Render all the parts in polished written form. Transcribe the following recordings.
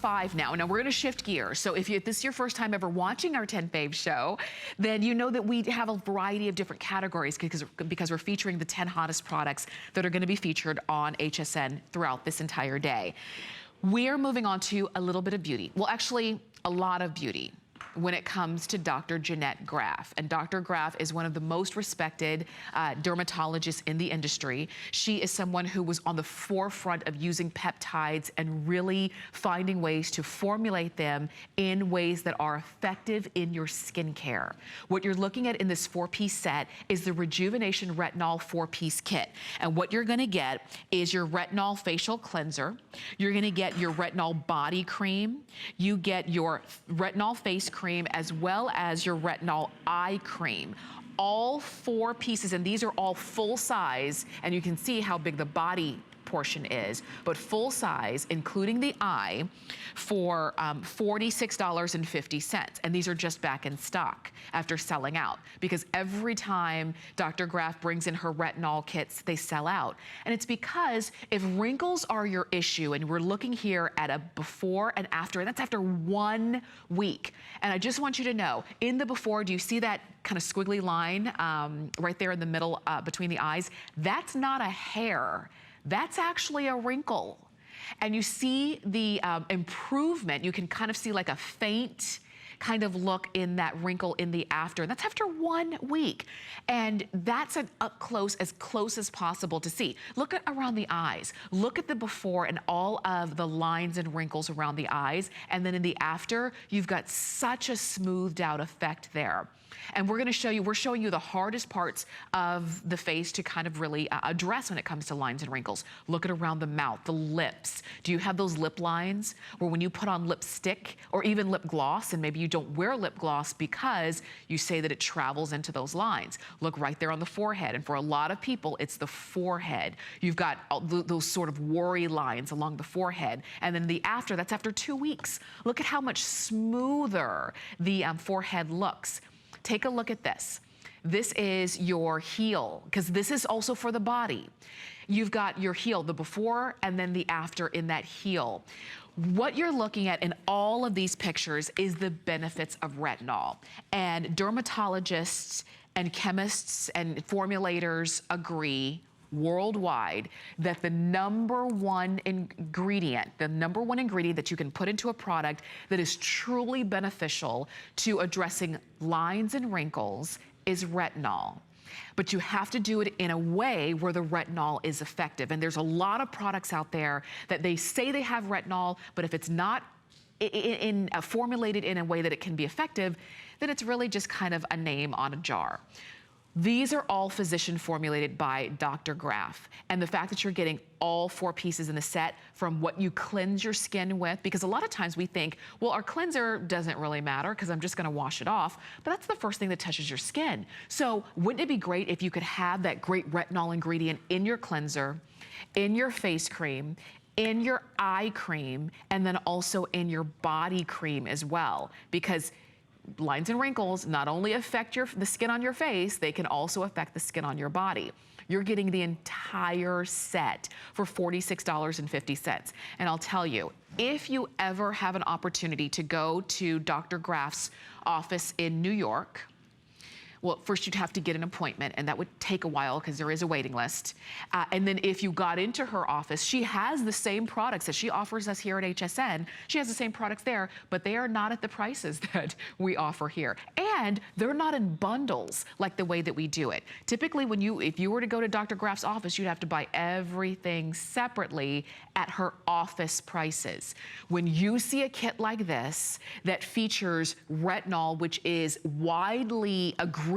5 now. Now we're going to shift gears. So if this is your first time ever watching our 10 Fave show, then you know that we have a variety of different categories because we're featuring the 10 hottest products that are going to be featured on HSN throughout this entire day. We are moving on to a little bit of beauty. Well, actually, a lot of beauty when it comes to Dr. Jeannette Graf. And Dr. Graf is one of the most respected dermatologists in the industry. She is someone who was on the forefront of using peptides and really finding ways to formulate them in ways that are effective in your skincare. What you're looking at in this 4-piece set is the Rejuvenation Retinol 4-piece kit. And what you're gonna get is your retinol facial cleanser. You're gonna get your retinol body cream. You get your retinol face cream, as well as your retinol eye cream. All 4 pieces, and these are all full size, and you can see how big the body portion is, but full size, including the eye, for $46.50. And these are just back in stock after selling out, because every time Dr. Graf brings in her retinol kits, they sell out. And it's because if wrinkles are your issue, and we're looking here at a before and after, and that's after 1 week. And I just want you to know, in the before, do you see that kind of squiggly line right there in the middle between the eyes? That's not a hair. That's actually a wrinkle. And you see the improvement. You can kind of see like a faint kind of look in that wrinkle in the after. That's after 1 week. And that's an up close as possible to see. Look at around the eyes. Look at the before and all of the lines and wrinkles around the eyes. And then in the after, you've got such a smoothed out effect there. And we're showing you the hardest parts of the face to kind of really address when it comes to lines and wrinkles. Look at around the mouth, the lips. Do you have those lip lines where when you put on lipstick or even lip gloss, and maybe you don't wear lip gloss because you say that it travels into those lines? Look right there on the forehead. And for a lot of people, it's the forehead. You've got those sort of worry lines along the forehead. And then the after, that's after 2 weeks. Look at how much smoother the forehead looks. Take a look at this. This is your heel, because this is also for the body. You've got your heel, the before and then the after in that heel. What you're looking at in all of these pictures is the benefits of retinol. And dermatologists and chemists and formulators agree worldwide that the number one ingredient that you can put into a product that is truly beneficial to addressing lines and wrinkles is retinol. But you have to do it in a way where the retinol is effective. And there's a lot of products out there that they say they have retinol, but if it's not formulated in a way that it can be effective, then it's really just kind of a name on a jar. These are all physician formulated by Dr. Graf. And the fact that you're getting all 4 pieces in the set, from what you cleanse your skin with, because a lot of times we think, well, our cleanser doesn't really matter because I'm just gonna wash it off, but that's the first thing that touches your skin. So wouldn't it be great if you could have that great retinol ingredient in your cleanser, in your face cream, in your eye cream, and then also in your body cream as well? Because lines and wrinkles not only affect the skin on your face, they can also affect the skin on your body. You're getting the entire set for $46.50. And I'll tell you, if you ever have an opportunity to go to Dr. Graf's office in New York, well, first you'd have to get an appointment, and that would take a while because there is a waiting list. And then if you got into her office, she has the same products that she offers us here at HSN. She has the same products there, but they are not at the prices that we offer here. And they're not in bundles like the way that we do it. Typically, if you were to go to Dr. Graf's office, you'd have to buy everything separately at her office prices. When you see a kit like this that features retinol, which is widely agreed,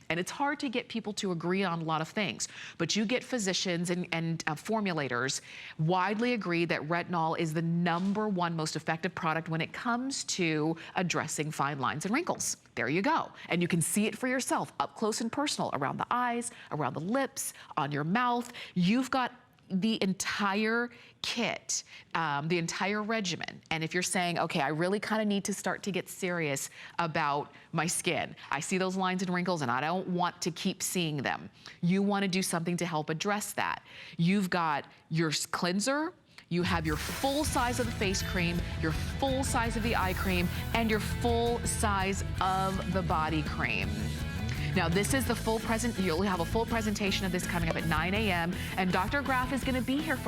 and it's hard to get people to agree on a lot of things, but you get physicians and formulators widely agree that retinol is the #1 most effective product when it comes to addressing fine lines and wrinkles. There you go. And you can see it for yourself, up close and personal, around the eyes, around the lips, on your mouth. You've got the entire kit, the entire regimen. And if you're saying, okay, I really kind of need to start to get serious about my skin. I see those lines and wrinkles and I don't want to keep seeing them. You want to do something to help address that. You've got your cleanser, You have your full size of the face cream, your full size of the eye cream, and your full size of the body cream. Now this is the full present, you'll have a full presentation of this coming up at 9 a.m. and Dr. Graf is gonna be here for